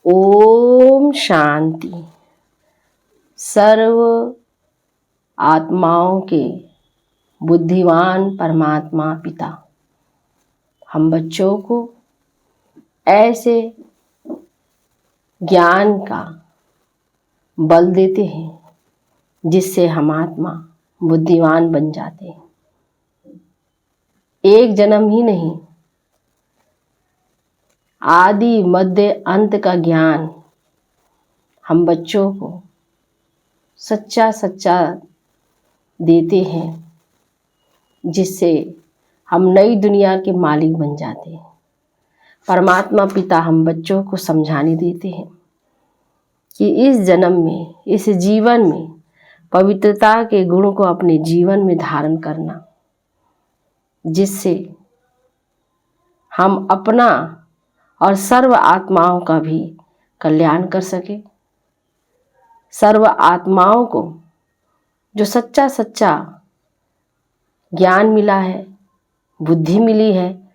ओम शांति। सर्व आत्माओं के बुद्धिमान परमात्मा पिता हम बच्चों को ऐसे ज्ञान का बल देते हैं जिससे हम आत्मा बुद्धिमान बन जाते हैं। एक जन्म ही नहीं, आदि मध्य अंत का ज्ञान हम बच्चों को सच्चा सच्चा देते हैं, जिससे हम नई दुनिया के मालिक बन जाते हैं। परमात्मा पिता हम बच्चों को समझाने देते हैं कि इस जन्म में, इस जीवन में पवित्रता के गुण को अपने जीवन में धारण करना, जिससे हम अपना और सर्व आत्माओं का भी कल्याण कर सके। सर्व आत्माओं को जो सच्चा सच्चा ज्ञान मिला है, बुद्धि मिली है,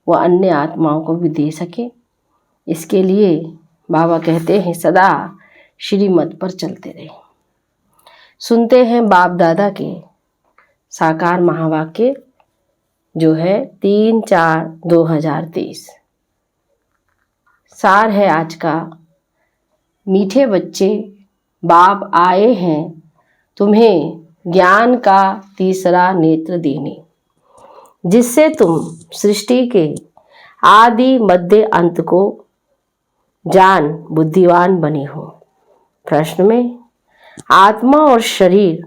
वो अन्य आत्माओं को भी दे सके। इसके लिए बाबा कहते हैं सदा श्रीमत पर चलते रहे। सुनते हैं बाप दादा के साकार महावाक्य जो है 3/4/2023। सार है आज का, मीठे बच्चे बाप आए हैं तुम्हें ज्ञान का तीसरा नेत्र देने, जिससे तुम सृष्टि के आदि मध्य अंत को जान बुद्धिमान बने हो। प्रश्न में आत्मा और शरीर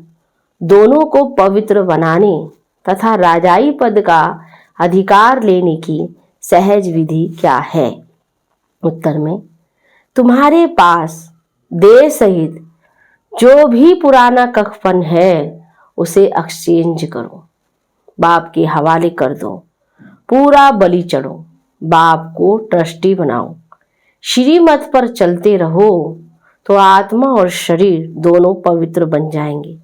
दोनों को पवित्र बनाने तथा राजाई पद का अधिकार लेने की सहज विधि क्या है? उत्तर में तुम्हारे पास देह सहित जो भी पुराना कफन है उसे एक्सचेंज करो, बाप के हवाले कर दो, पूरा बलि चढ़ो, बाप को ट्रस्टी बनाओ, श्रीमत पर चलते रहो तो आत्मा और शरीर दोनों पवित्र बन जाएंगे,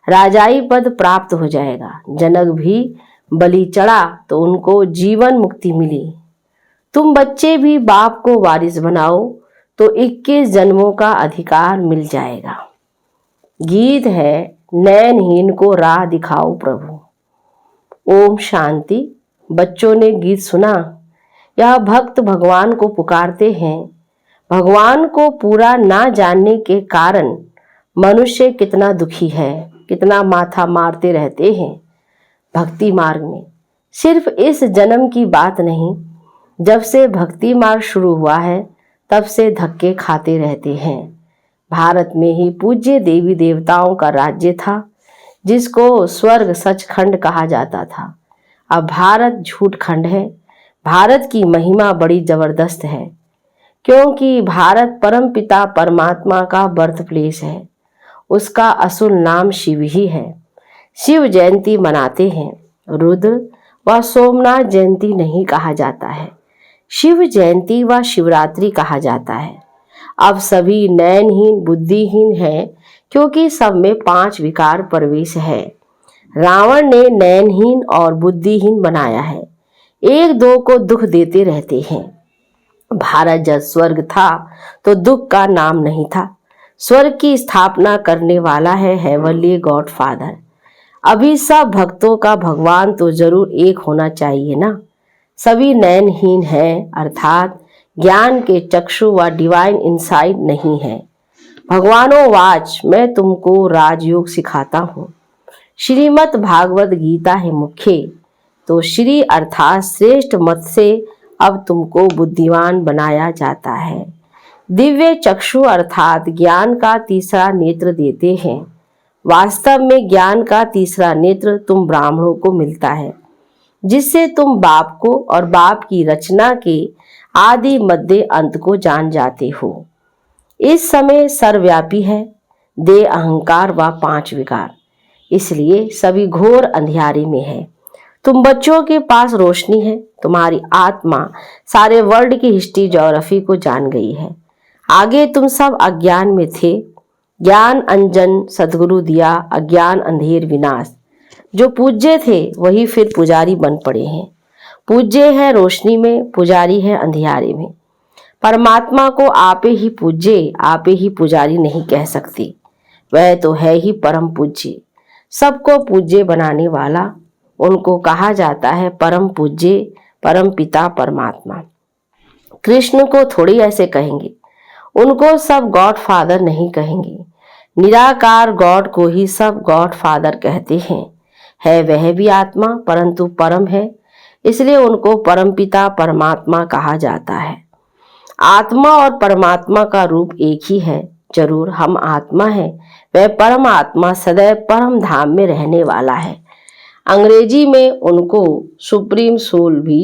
राजाई पद प्राप्त हो जाएगा। जनक भी बलि चढ़ा तो उनको जीवन मुक्ति मिली। तुम बच्चे भी बाप को वारिस बनाओ तो 21 जन्मों का अधिकार मिल जाएगा। गीत है नैनहीन को राह दिखाओ प्रभु। ओम शांति। बच्चों ने गीत सुना। यह भक्त भगवान को पुकारते हैं। भगवान को पूरा ना जानने के कारण मनुष्य कितना दुखी है, कितना माथा मारते रहते हैं। भक्ति मार्ग में सिर्फ इस जन्म की बात नहीं, जब से भक्ति मार्ग शुरू हुआ है तब से धक्के खाते रहते हैं। भारत में ही पूज्य देवी देवताओं का राज्य था, जिसको स्वर्ग सचखंड कहा जाता था। अब भारत झूठ खंड है। भारत की महिमा बड़ी जबरदस्त है, क्योंकि भारत परम पिता परमात्मा का बर्थ प्लेस है। उसका असुल नाम शिव ही है। शिव जयंती मनाते हैं। रुद्र व सोमनाथ जयंती नहीं कहा जाता है, शिव जयंती व शिवरात्रि कहा जाता है। अब सभी नैनहीन बुद्धिहीन हैं, क्योंकि सब में 5 विकार प्रवेश है। रावण ने नैनहीन और बुद्धिहीन बनाया है, 1-2 को दुख देते रहते हैं। भारत जब स्वर्ग था तो दुख का नाम नहीं था। स्वर्ग की स्थापना करने वाला है हेवनली गॉड फादर। अभी सब भक्तों का भगवान तो जरूर एक होना चाहिए ना। सभी नयनहीन हैं, अर्थात ज्ञान के चक्षु व डिवाइन इनसाइट नहीं है। भगवानों वाच, मैं तुमको राजयोग सिखाता हूँ। श्रीमद् भागवत गीता है मुख्य, तो श्री अर्थात श्रेष्ठ मत से अब तुमको बुद्धिमान बनाया जाता है। दिव्य चक्षु अर्थात ज्ञान का तीसरा नेत्र देते हैं। वास्तव में ज्ञान का तीसरा नेत्र तुम ब्राह्मणों को मिलता है, जिससे तुम बाप को और बाप की रचना के आदि मध्य अंत को जान जाते हो। इस समय सर्वव्यापी है देह, अहंकार व 5 विकार, इसलिए सभी घोर अंधियारे में है। तुम बच्चों के पास रोशनी है। तुम्हारी आत्मा सारे वर्ल्ड की हिस्ट्री ज्योग्राफी को जान गई है। आगे तुम सब अज्ञान में थे। ज्ञान अंजन सदगुरु दिया, अज्ञान अंधेर विनाश। जो पूज्य थे वही फिर पुजारी बन पड़े हैं। पूज्य है रोशनी में, पुजारी है अंधियारे में। परमात्मा को आपे ही पूज्य, आपे ही पुजारी नहीं कह सकते। वह तो है ही परम पूज्य, सबको पूज्य बनाने वाला। उनको कहा जाता है परम पूज्य, परम पिता परमात्मा। कृष्ण को थोड़ी ऐसे कहेंगे, उनको सब गॉड फादर नहीं कहेंगे। निराकार गॉड को ही सब गॉड फादर कहते हैं। है वह भी आत्मा परंतु परम है, इसलिए उनको परमपिता परमात्मा कहा जाता है। आत्मा और परमात्मा का रूप एक ही है। जरूर हम आत्मा है, वह परमात्मा सदैव परम धाम में रहने वाला है। अंग्रेजी में उनको सुप्रीम सोल भी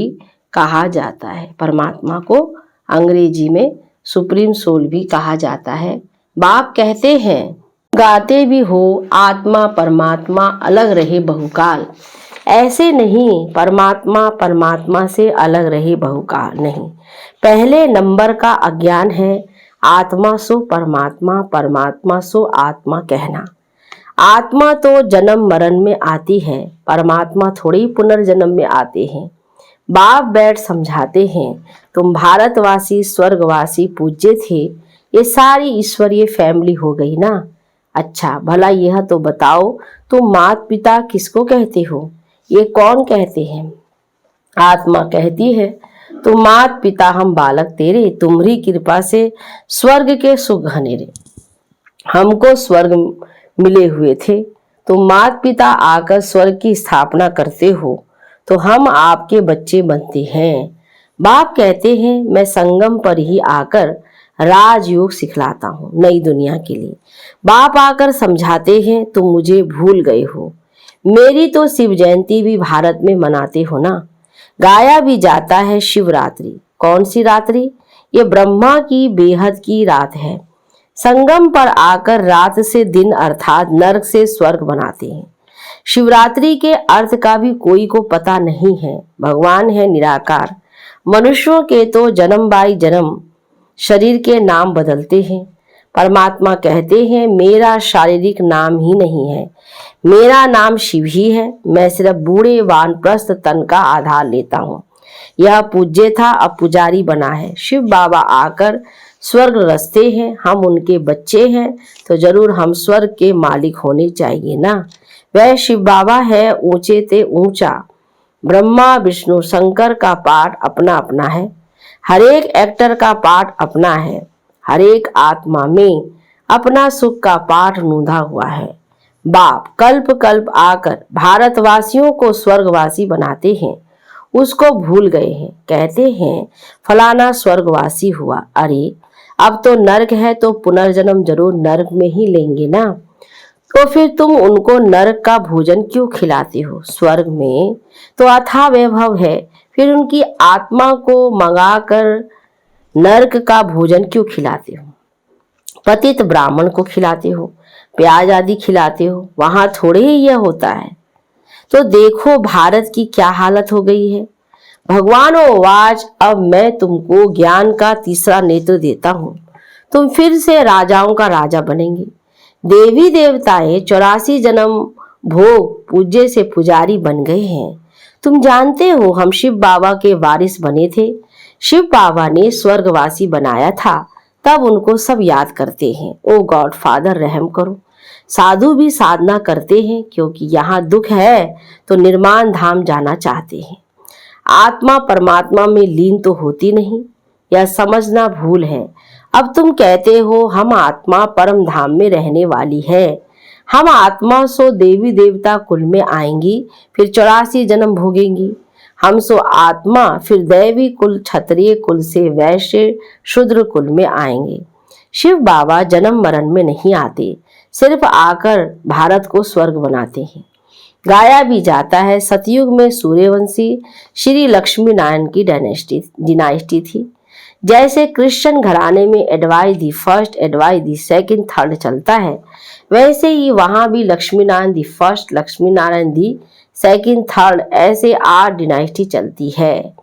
कहा जाता है। परमात्मा को अंग्रेजी में सुप्रीम सोल भी कहा जाता है। बाप कहते हैं, गाते भी हो आत्मा परमात्मा अलग रहे बहुकाल। ऐसे नहीं, परमात्मा परमात्मा से अलग रहे बहुकाल नहीं। पहले नंबर का अज्ञान है। आत्मा सो परमात्मा, परमात्मा सो आत्मा कहना। आत्मा तो जन्म मरण में आती है, परमात्मा थोड़ी पुनर्जन्म में आते हैं। बाप बैठ समझाते हैं, तुम भारतवासी स्वर्गवासी पूज्य थे, ये सारी ईश्वरीय फैमिली हो गई ना। अच्छा भला यह तो बताओ, तुम माता पिता किसको कहते हो? ये कौन कहते हैं? आत्मा कहती है, तुम माता पिता हम बालक तेरे, तुम्हारी कृपा से स्वर्ग के सुख घनेरे। हमको स्वर्ग मिले हुए थे, तुम माता पिता आकर स्वर्ग की स्थापना करते हो तो हम आपके बच्चे बनते हैं। बाप कहते हैं, मैं संगम पर ही आकर राजयोग सिखलाता हूँ नई दुनिया के लिए। बाप आकर समझाते हैं, तुम मुझे भूल गए हो। मेरी तो शिव जयंती भी भारत में मनाते हो ना। गाया भी जाता है शिवरात्रि। कौन सी रात्रि? ये ब्रह्मा की बेहद की रात है। संगम पर आकर रात से दिन अर्थात नरक से स्वर्ग बनाते हैं। शिवरात्रि के अर्थ का भी कोई को पता नहीं है। भगवान है निराकार। मनुष्यों के तो जन्म बाई जन्म शरीर के नाम बदलते हैं। परमात्मा कहते हैं, मेरा शारीरिक नाम ही नहीं है, मेरा नाम शिव ही है। मैं सिर्फ बूढ़े वानप्रस्थ तन का आधार लेता हूँ। यह पूज्य था, अब पुजारी बना है। शिव बाबा आकर स्वर्ग रचते हैं, हम उनके बच्चे हैं तो जरूर हम स्वर्ग के मालिक होने चाहिए ना। वह शिव बाबा है ऊंचे ते ऊंचा। ब्रह्मा विष्णु शंकर का पाठ अपना अपना है। हर एक एक्टर का पाठ अपना है। हर एक आत्मा में अपना सुख का पाठ नूंधा हुआ है। बाप कल्प कल्प आकर भारतवासियों को स्वर्गवासी बनाते हैं, उसको भूल गए हैं। कहते हैं फलाना स्वर्गवासी हुआ। अरे अब तो नरक है तो पुनर्जन्म जरूर नरक में ही लेंगे ना। तो फिर तुम उनको नरक का भोजन क्यों खिलाते हो? स्वर्ग में तो अथाह वैभव है, फिर उनकी आत्मा को मंगाकर नरक का भोजन क्यों खिलाते हो? पतित ब्राह्मण को खिलाते हो, प्याज आदि खिलाते हो, वहां थोड़े ही यह होता है। तो देखो भारत की क्या हालत हो गई है। भगवानो आज अब मैं तुमको ज्ञान का तीसरा नेत्र देता हूँ, तुम फिर से राजाओं का राजा बनेंगे। देवी देवताएं 84 जन्म भोग पूज्य से पुजारी बन गए हैं। तुम जानते हो हम शिव बाबा के वारिस बने थे। शिव बाबा ने स्वर्गवासी बनाया था, तब उनको सब याद करते हैं, ओ गॉड फादर रहम करो। साधु भी साधना करते हैं क्योंकि यहाँ दुख है तो निर्माण धाम जाना चाहते हैं। आत्मा परमात्मा में लीन तो होती नहीं, यह समझना भूल है। अब तुम कहते हो हम आत्मा परम धाम में रहने वाली है। हम आत्मा सो देवी देवता कुल में आएंगी, फिर 84 जन्म भोगेंगी। हम सो आत्मा फिर दैवी कुल क्षत्रिय कुल से वैश्य शूद्र कुल में आएंगे। शिव बाबा जन्म मरण में नहीं आते, सिर्फ आकर भारत को स्वर्ग बनाते हैं। गाया भी जाता है सतयुग में सूर्यवंशी श्री लक्ष्मी नारायण की डिनाइस्टी थी। जैसे क्रिश्चियन घराने में advice the first, advice the second, third चलता है, वैसे ही वहां भी Lakshmi Narayan the first, Lakshmi Narayan the second, third, ऐसे 8 डिनाइस्टी चलती है।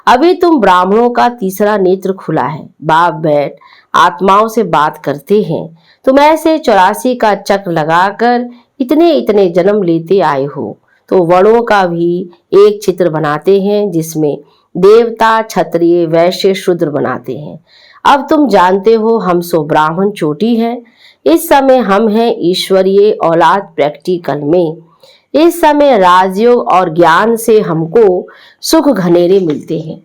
अभी तुम ब्राह्मणों का तीसरा नेत्र खुला है। बाप बैठ आत्माओं से बात करते हैं। तुम ऐसे 84 का चक्र लगाकर इतने इतने जन्म लेते आए हो, तो वर्णों का भी एक चित्र बनाते हैं जिसमें देवता क्षत्रिय वैश्य शूद्र बनाते हैं। अब तुम जानते हो हम सो ब्राह्मण चोटी हैं। इस समय हम हैं ईश्वरीय औलाद प्रैक्टिकल में। इस समय राजयोग और ज्ञान से हमको सुख घनेरे मिलते हैं।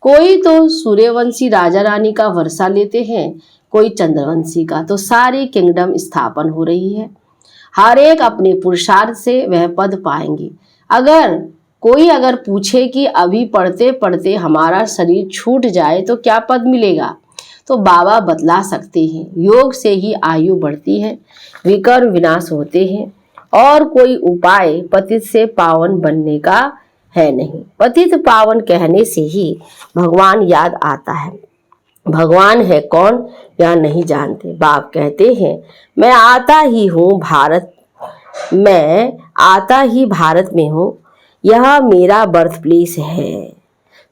कोई तो सूर्यवंशी राजा रानी का वर्षा लेते हैं, कोई चंद्रवंशी का, तो सारी किंगडम स्थापन हो रही है। हर एक अपने पुरुषार्थ से वह पद पाएंगे। अगर पूछे कि अभी पढ़ते पढ़ते हमारा शरीर छूट जाए तो क्या पद मिलेगा, तो बाबा बतला सकते हैं। योग से ही आयु बढ़ती है, विकर्म विनाश होते हैं, और कोई उपाय पतित से पावन बनने का है नहीं। पतित पावन कहने से ही भगवान याद आता है। भगवान है कौन यह नहीं जानते। बाप कहते हैं मैं आता ही भारत में हूँ, यह मेरा बर्थ प्लेस है।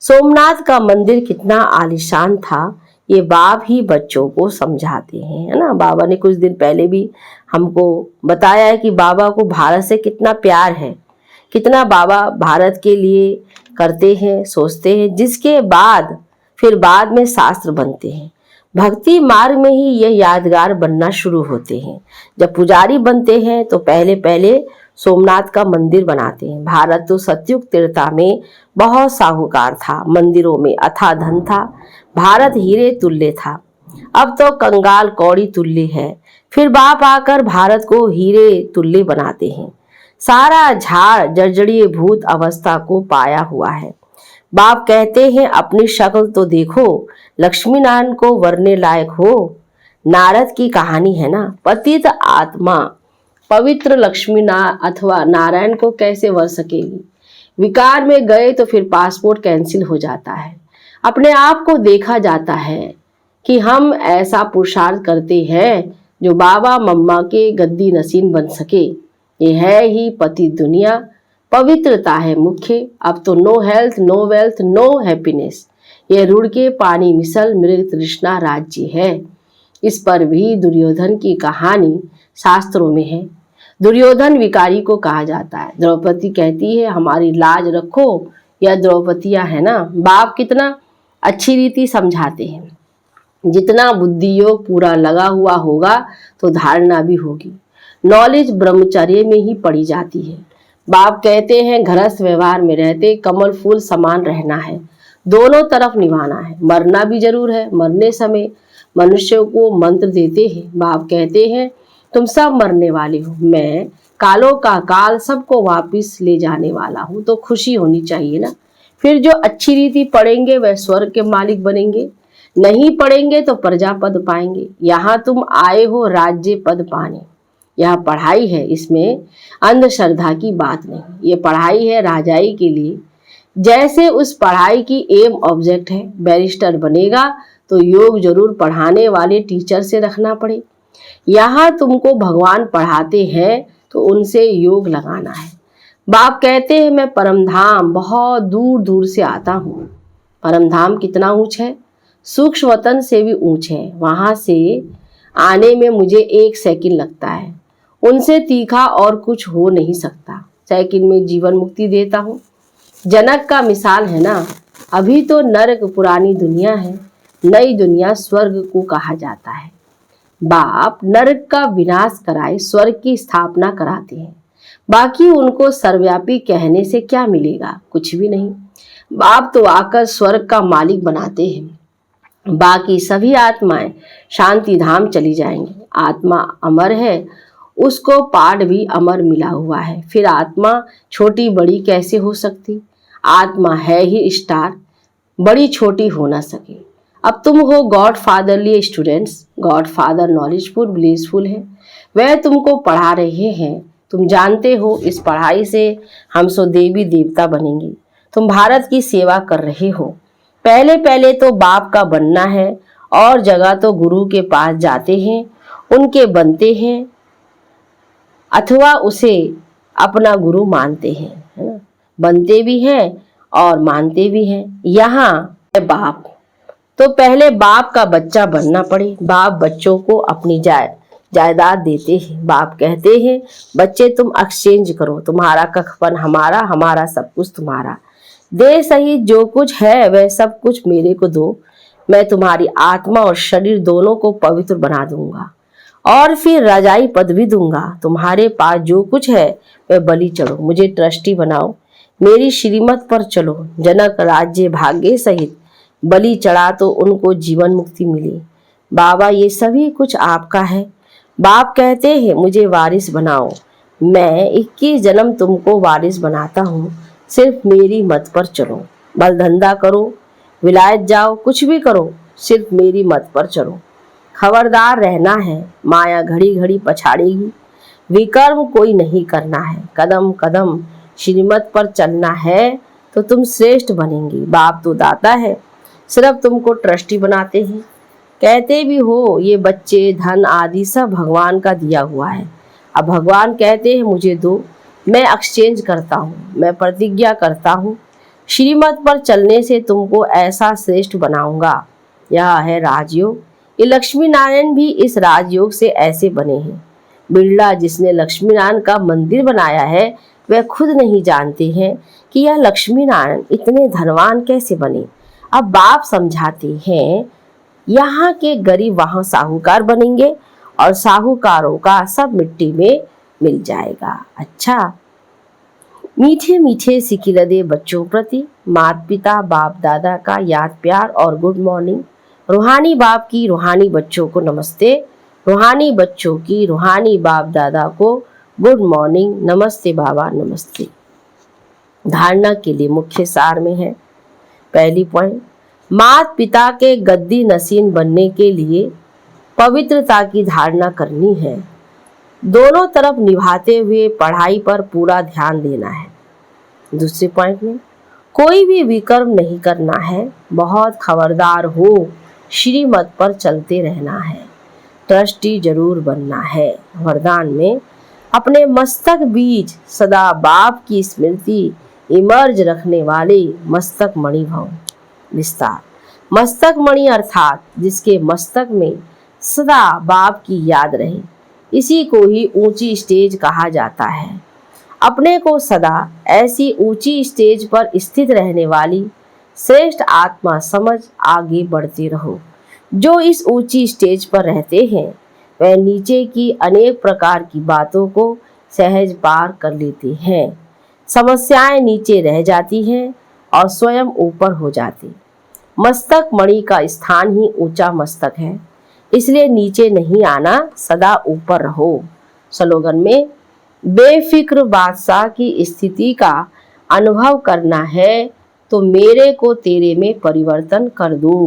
सोमनाथ का मंदिर कितना आलीशान था, ये बाप ही बच्चों को समझाते हैं, है ना। बाबा ने कुछ दिन पहले भी हमको बताया है कि बाबा को भारत से कितना प्यार है, कितना बाबा भारत के लिए करते हैं, सोचते हैं, जिसके बाद में शास्त्र बनते हैं। भक्ति मार्ग में ही ये यादगार बनना शुरू होते हैं। जब पुजारी बनते हैं तो पहले पहले सोमनाथ का मंदिर बनाते हैं। भारत तो सतयुग त्रेता में बहुत साहूकार था, मंदिरों में अथाह धन था। भारत हीरे तुल्य था, अब तो कंगाल कौड़ी तुल्य है। फिर बाप आकर भारत को हीरे तुल्य बनाते हैं। सारा झाड़ जर्जरीय भूत अवस्था को पाया हुआ है। बाप कहते हैं अपनी शक्ल तो देखो, लक्ष्मी नारायण को वरने लायक हो। नारद की कहानी है ना, पतित आत्मा पवित्र लक्ष्मी अथवा नारायण को कैसे वर सकेगी। विकार में गए तो फिर पासपोर्ट कैंसिल हो जाता है। अपने आप को देखा जाता है कि हम ऐसा पुरुषार्थ करते हैं जो बाबा मम्मा के गद्दी नसीन बन सके। ये है ही पति दुनिया, पवित्रता है मुख्य। अब तो no health, no wealth, no happiness, ये रुड़ के पानी मिसल मृग तृष्णा राज्य है। इस पर भी दुर्योधन की कहानी शास्त्रों में है। दुर्योधन विकारी को कहा जाता है। द्रौपदी कहती है हमारी लाज रखो, या द्रौपदियां है ना। बाप कितना अच्छी रीति समझाते हैं। जितना बुद्धि योग पूरा लगा हुआ होगा तो धारणा भी होगी। नॉलेज ब्रह्मचर्य में ही पड़ी जाती है। बाप कहते हैं गृहस्थ व्यवहार में रहते कमल फूल समान रहना है, दोनों तरफ निभाना है। मरना भी जरूर है, मरने समय मनुष्यों को मंत्र देते हैं। बाप कहते हैं तुम सब मरने वाले हो, मैं कालों का काल सबको वापिस ले जाने वाला हूँ। तो खुशी होनी चाहिए ना। फिर जो अच्छी रीति पढ़ेंगे वह स्वर्ग के मालिक बनेंगे, नहीं पढ़ेंगे तो प्रजा पद पाएंगे। यहाँ तुम आए हो राज्य पद पाने। यह पढ़ाई है, इसमें अंधश्रद्धा की बात नहीं। ये पढ़ाई है राजाई के लिए। जैसे उस पढ़ाई की एम ऑब्जेक्ट है। बैरिस्टर बनेगा तो योग जरूर पढ़ाने वाले टीचर से रखना पड़े। यहाँ तुमको भगवान पढ़ाते हैं तो उनसे योग लगाना है। बाप कहते हैं मैं परमधाम बहुत दूर दूर से आता हूँ। परमधाम कितना ऊंच है, सूक्ष्म वतन से भी ऊंच है। वहां से आने में मुझे 1 सेकंड लगता है, उनसे तीखा और कुछ हो नहीं सकता। सेकंड में जीवन मुक्ति देता हूँ। जनक का मिसाल है ना। अभी तो नरक पुरानी दुनिया है, नई दुनिया स्वर्ग को कहा जाता है। बाप नरक का विनाश कराए स्वर्ग की स्थापना कराते हैं। बाकी उनको सर्वव्यापी कहने से क्या मिलेगा, कुछ भी नहीं। बाप तो आकर स्वर्ग का मालिक बनाते हैं। बाकी सभी आत्माएं शांति धाम चली जाएंगी। आत्मा अमर है, उसको पाठ भी अमर मिला हुआ है। फिर आत्मा छोटी बड़ी कैसे हो सकती। आत्मा है ही स्टार, बड़ी छोटी हो ना सके। अब तुम हो God fatherly students. God father knowledgeful blissful है, वह तुमको पढ़ा रहे हैं। तुम जानते हो इस पढ़ाई से हम सो देवी देवता बनेंगे। तुम भारत की सेवा कर रहे हो। पहले पहले तो बाप का बनना है, और जगह तो गुरु के पास जाते हैं, उनके बनते हैं, अथवा उसे अपना गुरु मानते हैं, है ना। बनते भी हैं और मानते भी हैं। यहाँ है बाप, तो पहले बाप का बच्चा बनना पड़े। बाप बच्चों को अपनी जायदाद देते हैं। बाप कहते हैं बच्चे तुम एक्सचेंज करो, तुम्हारा कखपन हमारा, हमारा सब कुछ तुम्हारा। दे सही जो कुछ है वह सब कुछ मेरे को दो, मैं तुम्हारी आत्मा और शरीर दोनों को पवित्र बना दूंगा और फिर राजाई पदवी दूंगा। तुम्हारे पास जो कुछ है वह बलि चढ़ो, मुझे ट्रस्टी बनाओ, मेरी श्रीमत पर चलो। जनक राज्य भाग्य सहित बलि चढ़ा तो उनको जीवन मुक्ति मिली। बाबा ये सभी कुछ आपका है। बाप कहते हैं मुझे वारिस बनाओ। मैं 21 जन्म तुमको वारिस बनाता हूँ, सिर्फ मेरी मत पर चलो। बल धंधा करो, विलायत जाओ, कुछ भी करो, सिर्फ मेरी मत पर चलो। खबरदार रहना है, माया घड़ी घड़ी पछाड़ेगी। विकर्म कोई नहीं करना है, कदम कदम श्रीमत पर चलना है तो तुम श्रेष्ठ बनेंगी। बाप तो दाता है, सिर्फ तुमको ट्रस्टी बनाते हैं। कहते भी हो ये बच्चे धन आदि सब भगवान का दिया हुआ है। अब भगवान कहते हैं मुझे दो, मैं एक्सचेंज करता हूँ, मैं प्रतिज्ञा करता हूँ, श्रीमत पर चलने से तुमको ऐसा श्रेष्ठ बनाऊंगा। यह है राजयोग। ये लक्ष्मी नारायण भी इस राजयोग से ऐसे बने हैं। बिरला जिसने लक्ष्मी नारायण का मंदिर बनाया है वह खुद नहीं जानते हैं कि यह लक्ष्मी नारायण इतने धनवान कैसे बने। अब बाप समझाते हैं यहाँ के गरीब वहाँ साहूकार बनेंगे और साहूकारों का सब मिट्टी में मिल जाएगा। अच्छा, मीठे मीठे सिकिलदे बच्चों प्रति माता पिता बाप दादा का याद प्यार और गुड मॉर्निंग। रूहानी बाप की रूहानी बच्चों को नमस्ते, रूहानी बच्चों की रूहानी बाप दादा को गुड मॉर्निंग। नमस्ते बाबा, नमस्ते। धारणा के लिए मुख्य सार में है। पहली पॉइंट, माता पिता के गद्दी नसीन बनने के लिए पवित्रता की धारणा करनी है। दोनों तरफ निभाते हुए पढ़ाई पर पूरा ध्यान देना है। दूसरे पॉइंट में, कोई भी विकर्म नहीं करना है, बहुत खबरदार हो, श्रीमत पर चलते रहना है, ट्रस्टी जरूर बनना है। वरदान में, अपने मस्तक बीच सदा बाप की स्मृति इमर्ज रखने वाले मस्तक मणि भव। विस्तार, मस्तक मणि अर्थात जिसके मस्तक में सदा बाप की याद रहे, इसी को ही ऊंची स्टेज कहा जाता है। अपने को सदा ऐसी ऊंची स्टेज पर स्थित रहने वाली श्रेष्ठ आत्मा समझ आगे बढ़ते रहो। जो इस ऊंची स्टेज पर रहते हैं वह नीचे की अनेक प्रकार की बातों को सहज पार कर लेते हैं। समस्याएं नीचे रह जाती हैं और स्वयं ऊपर हो जाती। मस्तक मणि का स्थान ही ऊंचा मस्तक है, इसलिए नीचे नहीं आना, सदा ऊपर रहो। स्लोगन में, बेफिक्र बादशाह की स्थिति का अनुभव करना है तो मेरे को तेरे में परिवर्तन कर दो।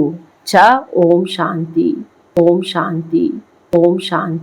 ओम शांति, ओम शांति, ओम शांति।